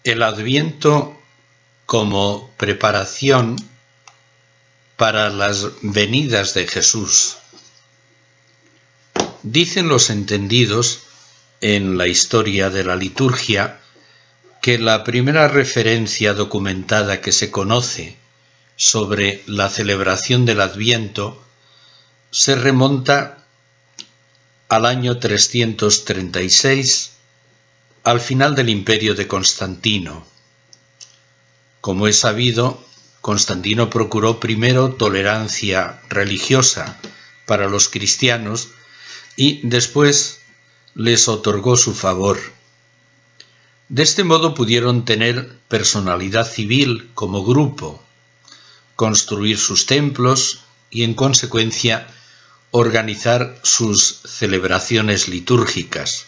El Adviento como preparación para las venidas de Jesús. Dicen los entendidos en la historia de la liturgia que la primera referencia documentada que se conoce sobre la celebración del Adviento se remonta al año 336, al final del imperio de Constantino. Como es sabido, Constantino procuró primero tolerancia religiosa para los cristianos y después les otorgó su favor. De este modo pudieron tener personalidad civil como grupo, construir sus templos y, en consecuencia, organizar sus celebraciones litúrgicas.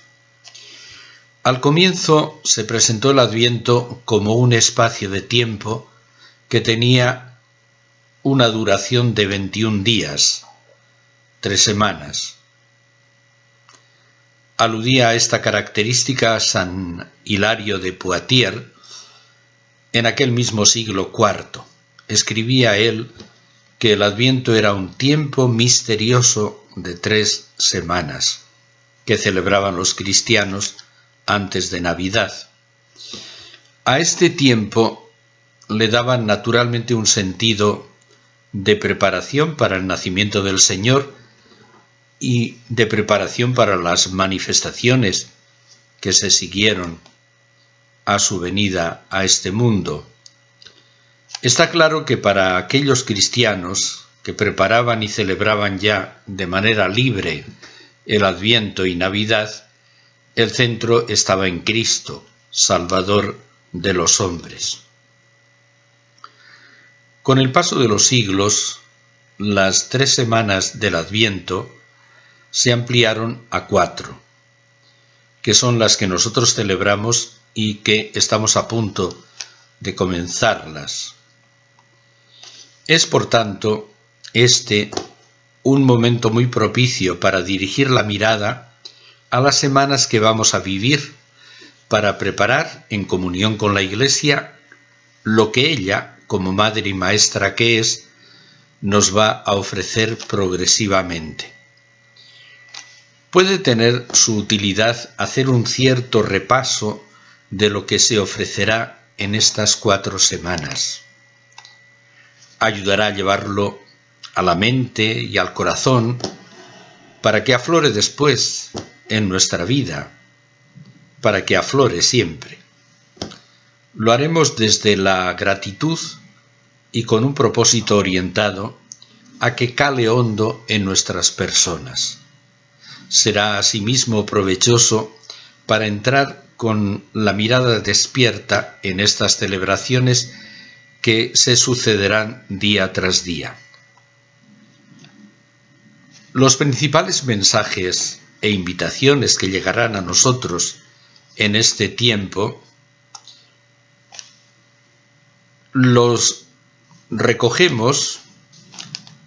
Al comienzo se presentó el Adviento como un espacio de tiempo que tenía una duración de 21 días, 3 semanas. Aludía a esta característica San Hilario de Poitiers en aquel mismo siglo IV. Escribía él que el Adviento era un tiempo misterioso de 3 semanas que celebraban los cristianos antes de Navidad. A este tiempo le daban naturalmente un sentido de preparación para el nacimiento del Señor y de preparación para las manifestaciones que se siguieron a su venida a este mundo. Está claro que para aquellos cristianos que preparaban y celebraban ya de manera libre el Adviento y Navidad, el centro estaba en Cristo, Salvador de los hombres. Con el paso de los siglos, las 3 semanas del Adviento se ampliaron a 4, que son las que nosotros celebramos y que estamos a punto de comenzarlas. Es, por tanto, un momento muy propicio para dirigir la mirada a las semanas que vamos a vivir, para preparar, en comunión con la Iglesia, lo que ella, como madre y maestra que es, nos va a ofrecer progresivamente. Puede tener su utilidad hacer un cierto repaso de lo que se ofrecerá en estas 4 semanas. Ayudará a llevarlo a la mente y al corazón para que aflore después en nuestra vida, para que aflore siempre. Lo haremos desde la gratitud y con un propósito orientado a que cale hondo en nuestras personas. Será asimismo provechoso para entrar con la mirada despierta en estas celebraciones que se sucederán día tras día. Los principales mensajes e invitaciones que llegarán a nosotros en este tiempo los recogemos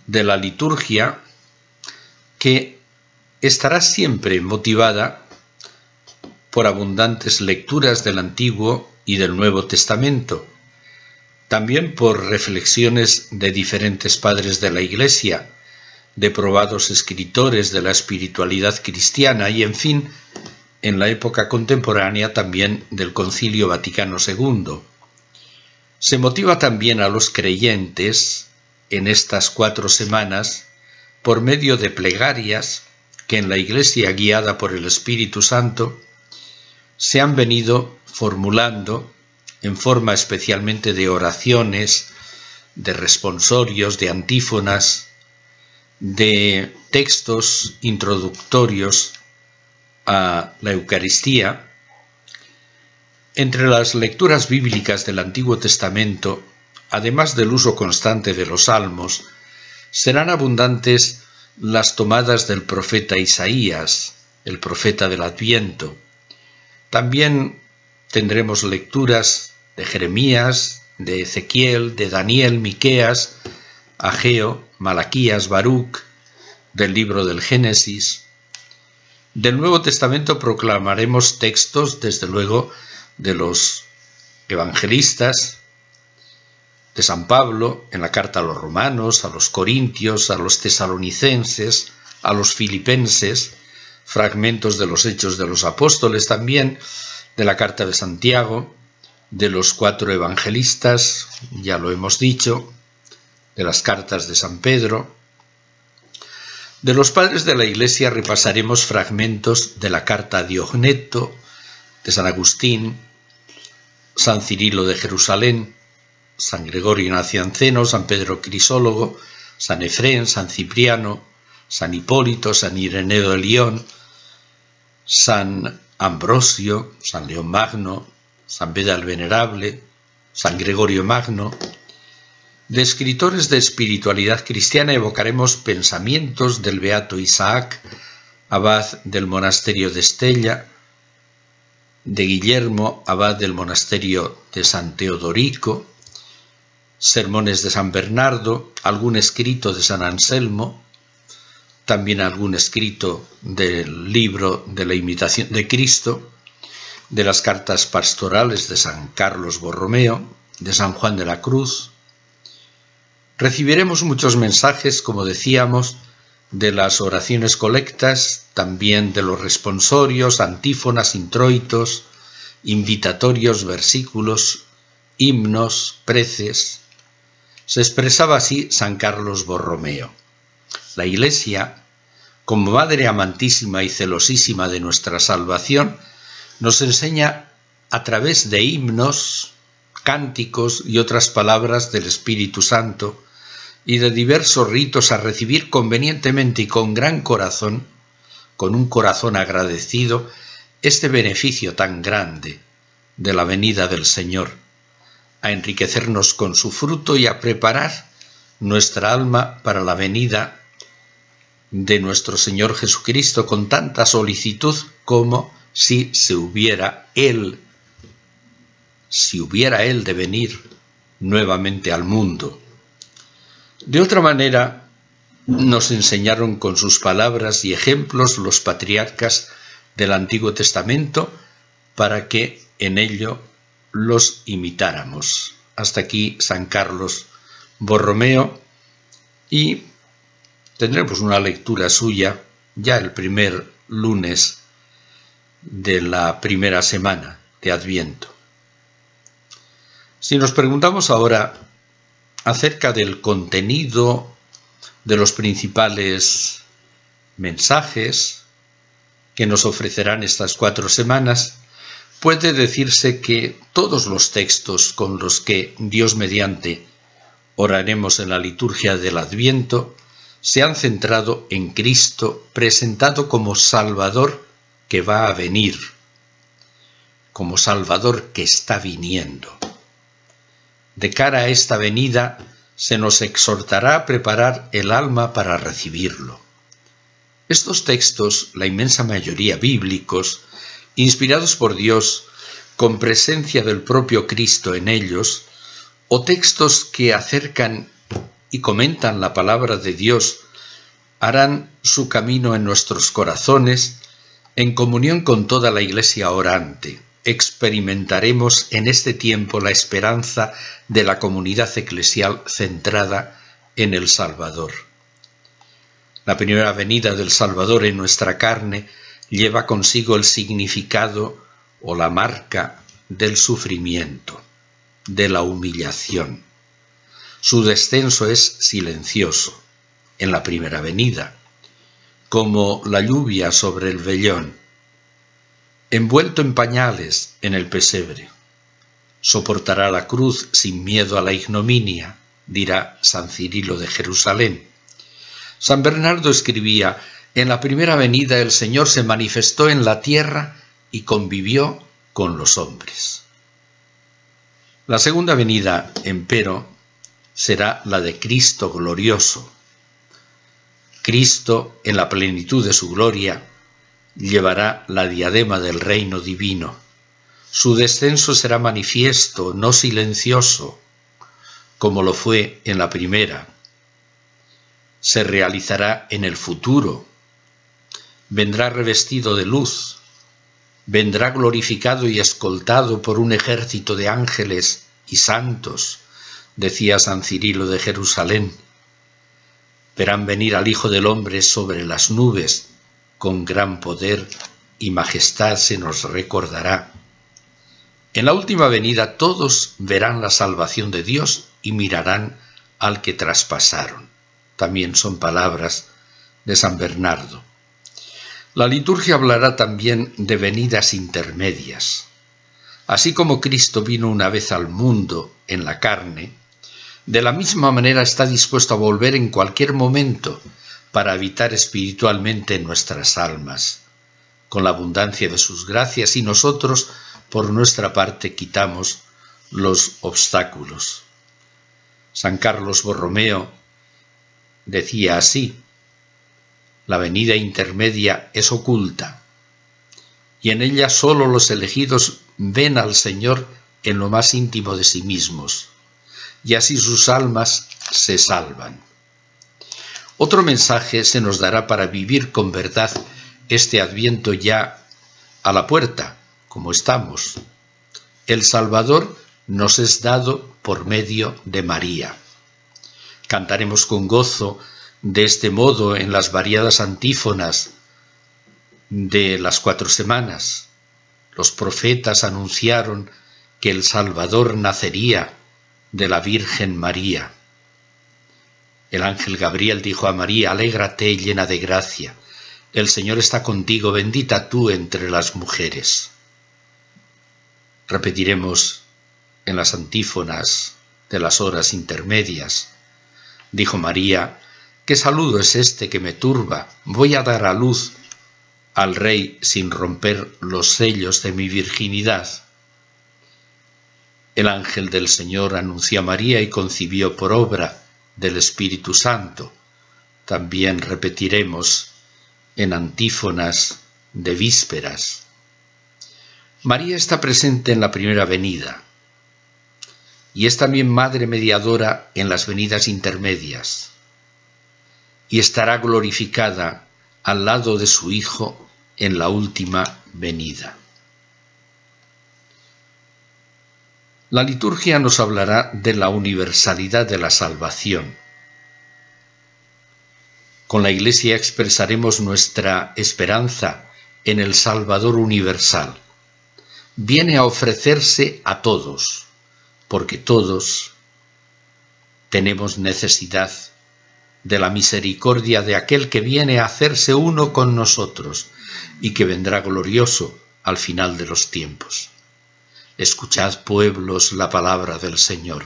de la liturgia, que estará siempre motivada por abundantes lecturas del Antiguo y del Nuevo Testamento, también por reflexiones de diferentes padres de la Iglesia, de probados escritores de la espiritualidad cristiana y, en fin, en la época contemporánea también del Concilio Vaticano II. Se motiva también a los creyentes en estas 4 semanas por medio de plegarias que en la Iglesia, guiada por el Espíritu Santo, se han venido formulando en forma especialmente de oraciones, de responsorios, de antífonas, de textos introductorios a la Eucaristía. Entre las lecturas bíblicas del Antiguo Testamento, además del uso constante de los salmos, serán abundantes las tomadas del profeta Isaías, el profeta del Adviento. También tendremos lecturas de Jeremías, de Ezequiel, de Daniel, Miqueas, Ageo, Malaquías, Baruc, del libro del Génesis. Del Nuevo Testamento proclamaremos textos, desde luego, de los evangelistas, de San Pablo en la carta a los romanos, a los corintios, a los tesalonicenses, a los filipenses, fragmentos de los Hechos de los Apóstoles también, de la carta de Santiago, de los 4 evangelistas, ya lo hemos dicho, de las cartas de San Pedro. De los padres de la Iglesia repasaremos fragmentos de la carta a Diogneto, de San Agustín, San Cirilo de Jerusalén, San Gregorio Nacianceno, San Pedro Crisólogo, San Efrén, San Cipriano, San Hipólito, San Ireneo de León, San Ambrosio, San León Magno, San Beda el Venerable, San Gregorio Magno. De escritores de espiritualidad cristiana evocaremos pensamientos del beato Isaac, abad del monasterio de Estella, de Guillermo, abad del monasterio de San Teodorico, sermones de San Bernardo, algún escrito de San Anselmo, también algún escrito del libro de la imitación de Cristo, de las cartas pastorales de San Carlos Borromeo, de San Juan de la Cruz. Recibiremos muchos mensajes, como decíamos, de las oraciones colectas, también de los responsorios, antífonas, introitos, invitatorios, versículos, himnos, preces. Se expresaba así San Carlos Borromeo. La Iglesia, como Madre amantísima y celosísima de nuestra salvación, nos enseña a través de himnos, cánticos y otras palabras del Espíritu Santo y de diversos ritos a recibir convenientemente y con gran corazón, con un corazón agradecido, este beneficio tan grande de la venida del Señor, a enriquecernos con su fruto y a preparar nuestra alma para la venida de nuestro Señor Jesucristo con tanta solicitud como si hubiera Él de venir nuevamente al mundo. De otra manera, nos enseñaron con sus palabras y ejemplos los patriarcas del Antiguo Testamento para que en ello los imitáramos. Hasta aquí San Carlos Borromeo, y tendremos una lectura suya ya el primer lunes de la primera semana de Adviento. Si nos preguntamos ahora acerca del contenido de los principales mensajes que nos ofrecerán estas 4 semanas, puede decirse que todos los textos con los que Dios mediante oraremos en la liturgia del Adviento se han centrado en Cristo presentado como Salvador que va a venir, como Salvador que está viniendo. De cara a esta venida se nos exhortará a preparar el alma para recibirlo. Estos textos, la inmensa mayoría bíblicos, inspirados por Dios, con presencia del propio Cristo en ellos, o textos que acercan y comentan la palabra de Dios, harán su camino en nuestros corazones, en comunión con toda la Iglesia orante. Experimentaremos en este tiempo la esperanza de la comunidad eclesial centrada en el Salvador. La primera venida del Salvador en nuestra carne lleva consigo el significado o la marca del sufrimiento, de la humillación. Su descenso es silencioso en la primera venida, como la lluvia sobre el vellón, envuelto en pañales en el pesebre. Soportará la cruz sin miedo a la ignominia, dirá San Cirilo de Jerusalén. San Bernardo escribía: en la primera venida el Señor se manifestó en la tierra y convivió con los hombres. La segunda venida, empero, será la de Cristo glorioso. Cristo, en la plenitud de su gloria, llevará la diadema del reino divino. Su descenso será manifiesto, no silencioso, como lo fue en la primera. Se realizará en el futuro. Vendrá revestido de luz. vendrá glorificado y escoltado por un ejército de ángeles y santos, decía San Cirilo de Jerusalén. Verán venir al Hijo del Hombre sobre las nubes, con gran poder y majestad se nos recordará. En la última venida todos verán la salvación de Dios y mirarán al que traspasaron. También son palabras de San Bernardo. La liturgia hablará también de venidas intermedias. Así como Cristo vino una vez al mundo en la carne, de la misma manera está dispuesto a volver en cualquier momento para habitar espiritualmente en nuestras almas, con la abundancia de sus gracias, y nosotros, por nuestra parte, quitamos los obstáculos. San Carlos Borromeo decía así: la venida intermedia es oculta, y en ella sólo los elegidos ven al Señor en lo más íntimo de sí mismos, y así sus almas se salvan. Otro mensaje se nos dará para vivir con verdad este Adviento ya a la puerta, como estamos. El Salvador nos es dado por medio de María. Cantaremos con gozo de este modo en las variadas antífonas de las 4 semanas. Los profetas anunciaron que el Salvador nacería de la Virgen María. El ángel Gabriel dijo a María: alégrate, llena de gracia, el Señor está contigo, bendita tú entre las mujeres. Repetiremos en las antífonas de las horas intermedias. Dijo María: ¿qué saludo es este que me turba? Voy a dar a luz al Rey sin romper los sellos de mi virginidad. El ángel del Señor anunció a María y concibió por obra del Espíritu Santo. También repetiremos en antífonas de vísperas. María está presente en la primera venida y es también madre mediadora en las venidas intermedias, y estará glorificada al lado de su Hijo en la última venida. La liturgia nos hablará de la universalidad de la salvación. Con la Iglesia expresaremos nuestra esperanza en el Salvador universal. Viene a ofrecerse a todos, porque todos tenemos necesidad de la misericordia de aquel que viene a hacerse uno con nosotros y que vendrá glorioso al final de los tiempos. Escuchad, pueblos, la palabra del Señor.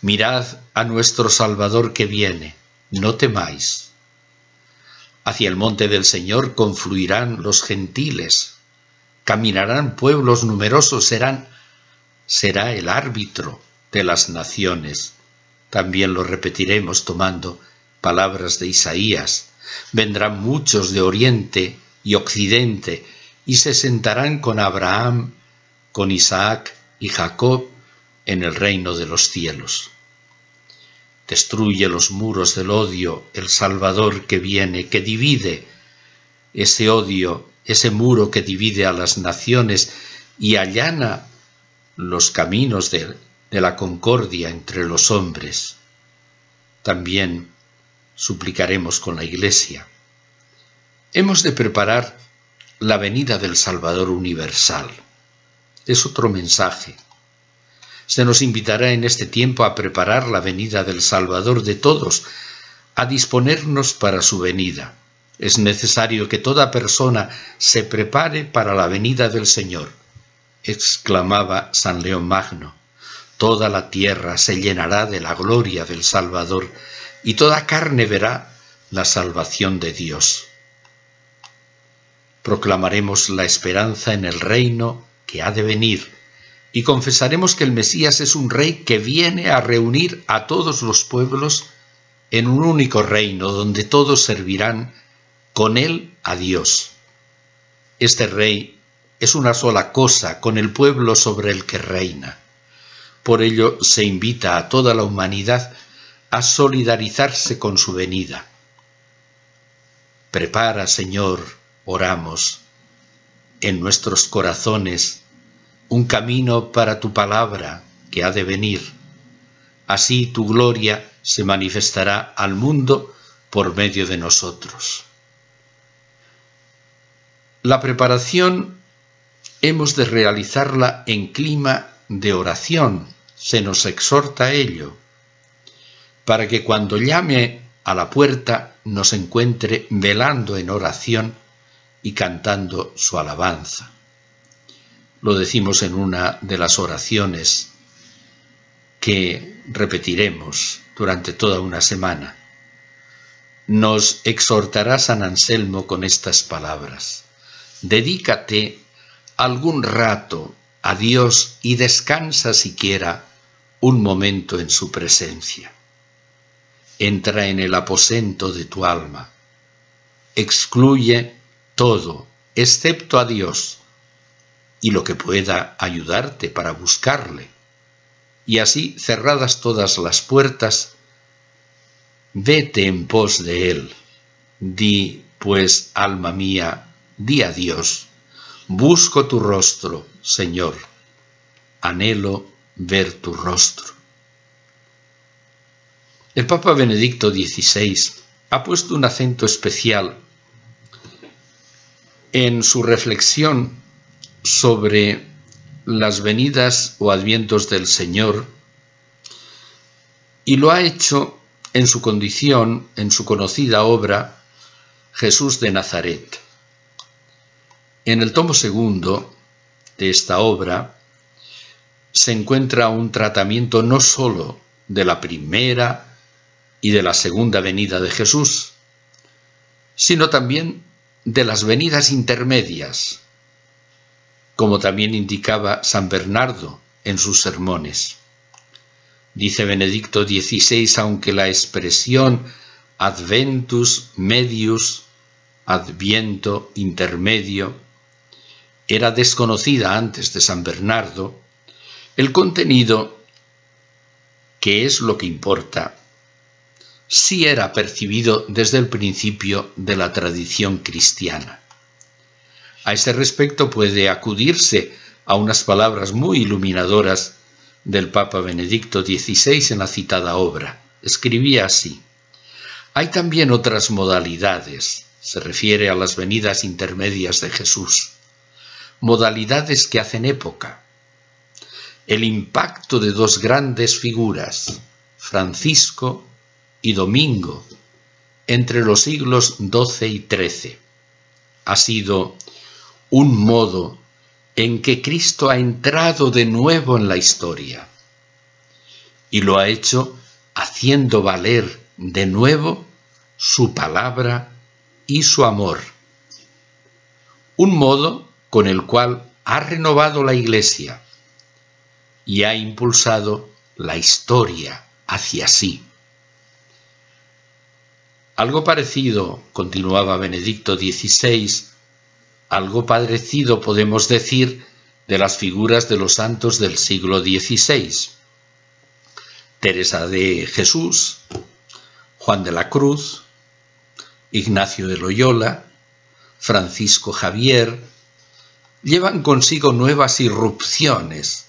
Mirad a nuestro Salvador que viene, no temáis. Hacia el monte del Señor confluirán los gentiles, caminarán pueblos numerosos, será el árbitro de las naciones. También lo repetiremos tomando palabras de Isaías. Vendrán muchos de oriente y occidente y se sentarán con Abraham, con Isaac y Jacob en el reino de los cielos. Destruye los muros del odio, el Salvador que viene, que divide ese odio, ese muro que divide a las naciones y allana los caminos de la concordia entre los hombres. También suplicaremos con la Iglesia. Hemos de preparar la venida del Salvador universal. Es otro mensaje. Se nos invitará en este tiempo a preparar la venida del Salvador de todos, a disponernos para su venida. Es necesario que toda persona se prepare para la venida del Señor, exclamaba San León Magno. Toda la tierra se llenará de la gloria del Salvador y toda carne verá la salvación de Dios. Proclamaremos la esperanza en el reino que ha de venir y confesaremos que el Mesías es un rey que viene a reunir a todos los pueblos en un único reino donde todos servirán con él a Dios. Este rey es una sola cosa con el pueblo sobre el que reina. Por ello se invita a toda la humanidad a solidarizarse con su venida. Prepara, Señor, oramos, en nuestros corazones un camino para tu palabra que ha de venir. Así tu gloria se manifestará al mundo por medio de nosotros. La preparación hemos de realizarla en clima de oración, se nos exhorta a ello, para que cuando llame a la puerta nos encuentre velando en oración y cantando su alabanza. Lo decimos en una de las oraciones que repetiremos durante toda una semana. Nos exhortará San Anselmo con estas palabras: dedícate algún rato a Dios y descansa siquiera un momento en su presencia. Entra en el aposento de tu alma. Excluye todo, excepto a Dios, y lo que pueda ayudarte para buscarle. Y así, cerradas todas las puertas, vete en pos de Él. Di, pues, alma mía, di a Dios: busco tu rostro, Señor, anhelo ver tu rostro. El Papa Benedicto XVI ha puesto un acento especial en su reflexión sobre las venidas o advientos del Señor, y lo ha hecho en su condición, en su conocida obra Jesús de Nazaret. En el tomo segundo de esta obra se encuentra un tratamiento no sólo de la primera y de la segunda venida de Jesús, sino también de las venidas intermedias, como también indicaba San Bernardo en sus sermones. Dice Benedicto XVI, aunque la expresión adventus medius, adviento intermedio, era desconocida antes de San Bernardo, el contenido, que es lo que importa, sí era percibido desde el principio de la tradición cristiana. A este respecto puede acudirse a unas palabras muy iluminadoras del Papa Benedicto XVI en la citada obra. Escribía así: hay también otras modalidades, se refiere a las venidas intermedias de Jesús, modalidades que hacen época. El impacto de dos grandes figuras, Francisco y Domingo, entre los siglos XII y XIII, ha sido un modo en que Cristo ha entrado de nuevo en la historia, y lo ha hecho haciendo valer de nuevo su palabra y su amor. Un modo con el cual ha renovado la Iglesia y ha impulsado la historia hacia sí. Algo parecido, continuaba Benedicto XVI, algo parecido podemos decir de las figuras de los santos del siglo XVI. Teresa de Jesús, Juan de la Cruz, Ignacio de Loyola, Francisco Javier, llevan consigo nuevas irrupciones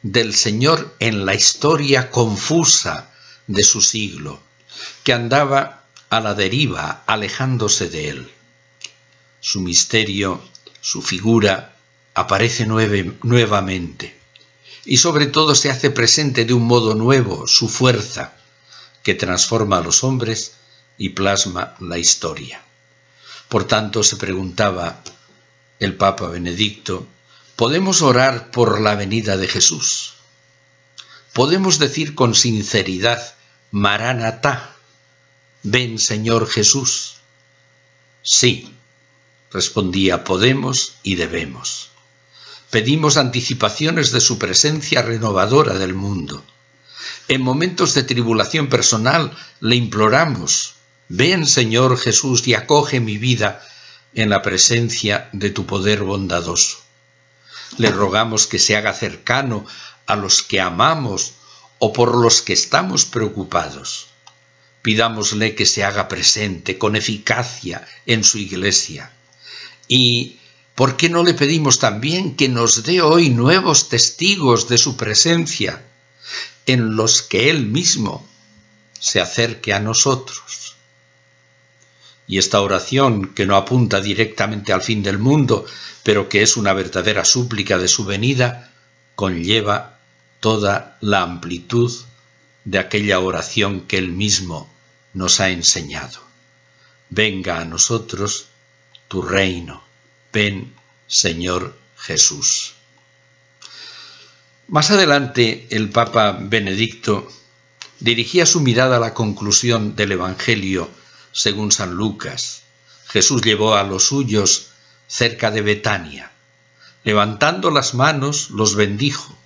del Señor en la historia confusa de su siglo, que andaba a la deriva, alejándose de él. Su misterio, su figura, aparece nuevamente, y sobre todo se hace presente de un modo nuevo su fuerza, que transforma a los hombres y plasma la historia. Por tanto, se preguntaba el Papa Benedicto, ¿podemos orar por la venida de Jesús? ¿Podemos decir con sinceridad, Maranatá, ven Señor Jesús? Sí, respondía, podemos y debemos. Pedimos anticipaciones de su presencia renovadora del mundo. En momentos de tribulación personal le imploramos, ven Señor Jesús y acoge mi vida en la presencia de tu poder bondadoso. Le rogamos que se haga cercano a los que amamos o por los que estamos preocupados. Pidámosle que se haga presente con eficacia en su Iglesia y ¿por qué no le pedimos también que nos dé hoy nuevos testigos de su presencia, en los que Él mismo se acerque a nosotros? Y esta oración, que no apunta directamente al fin del mundo, pero que es una verdadera súplica de su venida, conlleva toda la amplitud de aquella oración que Él mismo nos ha enseñado. Venga a nosotros tu reino. Ven, Señor Jesús. Más adelante, el Papa Benedicto dirigía su mirada a la conclusión del Evangelio según San Lucas. Jesús llevó a los suyos cerca de Betania. Levantando las manos, los bendijo,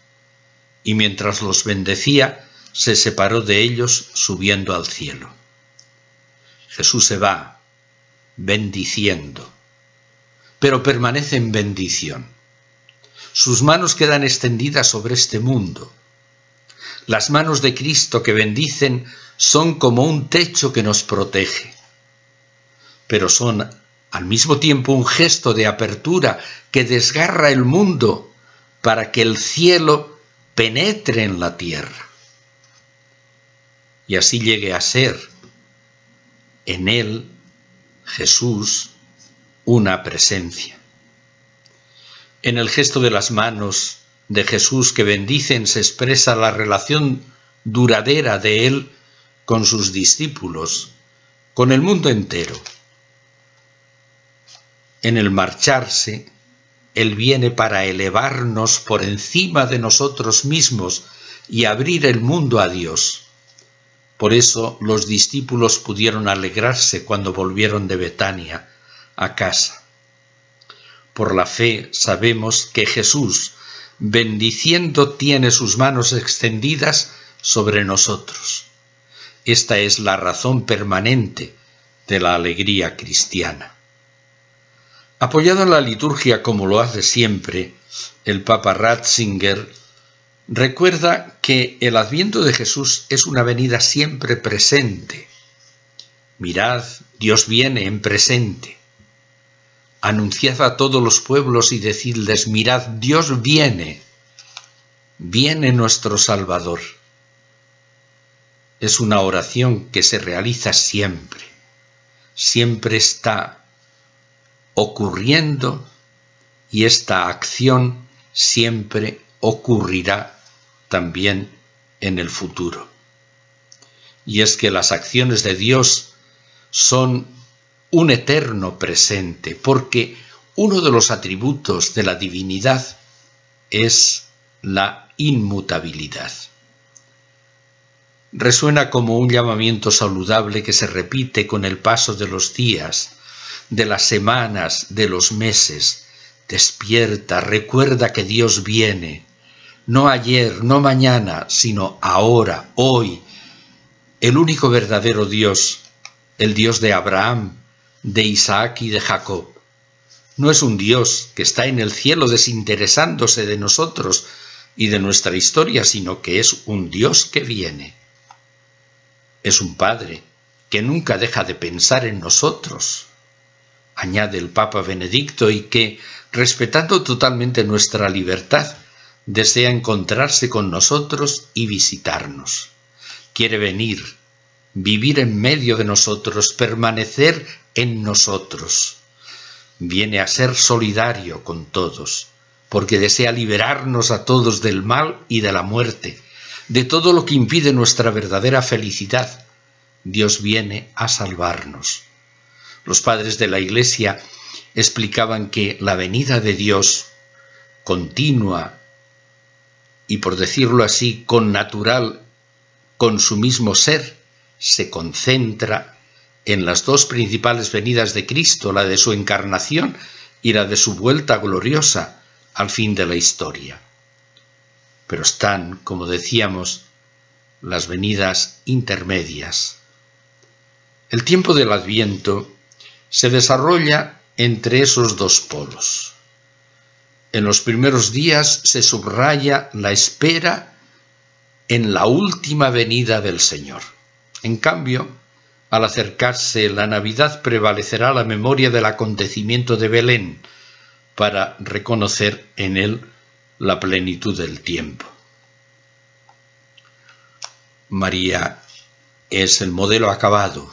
y mientras los bendecía, se separó de ellos subiendo al cielo. Jesús se va bendiciendo, pero permanece en bendición. Sus manos quedan extendidas sobre este mundo. Las manos de Cristo que bendicen son como un techo que nos protege, pero son al mismo tiempo un gesto de apertura que desgarra el mundo para que el cielo penetre en la tierra y así llegue a ser en él, Jesús, una presencia. En el gesto de las manos de Jesús que bendicen se expresa la relación duradera de Él con sus discípulos, con el mundo entero. En el marcharse, Él viene para elevarnos por encima de nosotros mismos y abrir el mundo a Dios. Por eso los discípulos pudieron alegrarse cuando volvieron de Betania a casa. Por la fe sabemos que Jesús, bendiciendo, tiene sus manos extendidas sobre nosotros. Esta es la razón permanente de la alegría cristiana. Apoyado en la liturgia como lo hace siempre, el Papa Ratzinger recuerda que el adviento de Jesús es una venida siempre presente. Mirad, Dios viene en presente. Anunciad a todos los pueblos y decidles, mirad, Dios viene, viene nuestro Salvador. Es una oración que se realiza siempre, siempre está ocurriendo y esta acción siempre ocurrirá también en el futuro. Y es que las acciones de Dios son un eterno presente, porque uno de los atributos de la divinidad es la inmutabilidad. Resuena como un llamamiento saludable que se repite con el paso de los días, de las semanas, de los meses. Despierta, recuerda que Dios viene, no ayer, no mañana, sino ahora, hoy. El único verdadero Dios, el Dios de Abraham, de Isaac y de Jacob. No es un Dios que está en el cielo desinteresándose de nosotros y de nuestra historia, sino que es un Dios que viene. Es un Padre que nunca deja de pensar en nosotros, añade el Papa Benedicto, y que, respetando totalmente nuestra libertad, desea encontrarse con nosotros y visitarnos. Quiere venir, vivir en medio de nosotros, permanecer en nosotros. Viene a ser solidario con todos, porque desea liberarnos a todos del mal y de la muerte, de todo lo que impide nuestra verdadera felicidad. Dios viene a salvarnos. Los padres de la Iglesia explicaban que la venida de Dios, continua y, por decirlo así, connatural con su mismo ser, se concentra en las dos principales venidas de Cristo, la de su encarnación y la de su vuelta gloriosa al fin de la historia. Pero están, como decíamos, las venidas intermedias. El tiempo del Adviento se desarrolla entre esos dos polos. En los primeros días se subraya la espera en la última venida del Señor. En cambio, al acercarse la Navidad prevalecerá la memoria del acontecimiento de Belén, para reconocer en él la plenitud del tiempo. María es el modelo acabado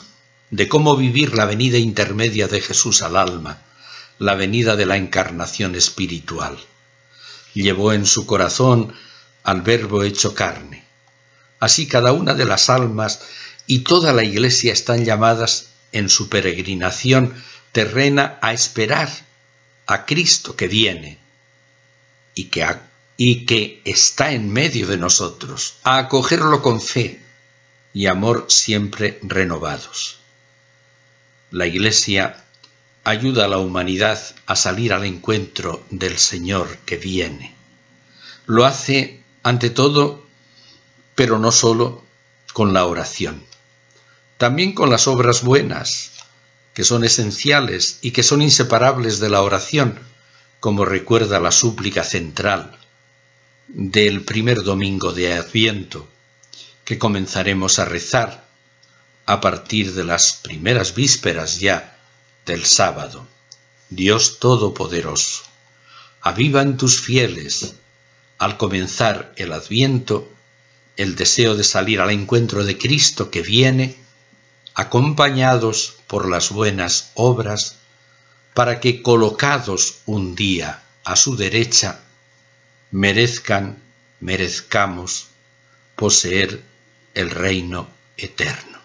de cómo vivir la venida intermedia de Jesús al alma, la venida de la encarnación espiritual. Llevó en su corazón al Verbo hecho carne. Así cada una de las almas y toda la Iglesia están llamadas en su peregrinación terrena a esperar a Cristo que viene y que está en medio de nosotros, a acogerlo con fe y amor siempre renovados. La Iglesia ayuda a la humanidad a salir al encuentro del Señor que viene. Lo hace, ante todo, pero no solo, con la oración. También con las obras buenas, que son esenciales y que son inseparables de la oración, como recuerda la súplica central del primer domingo de Adviento, que comenzaremos a rezar a partir de las primeras vísperas ya del sábado. Dios Todopoderoso, aviva en tus fieles, al comenzar el Adviento, el deseo de salir al encuentro de Cristo que viene, acompañados por las buenas obras, para que, colocados un día a su derecha, merezcamos poseer el reino eterno.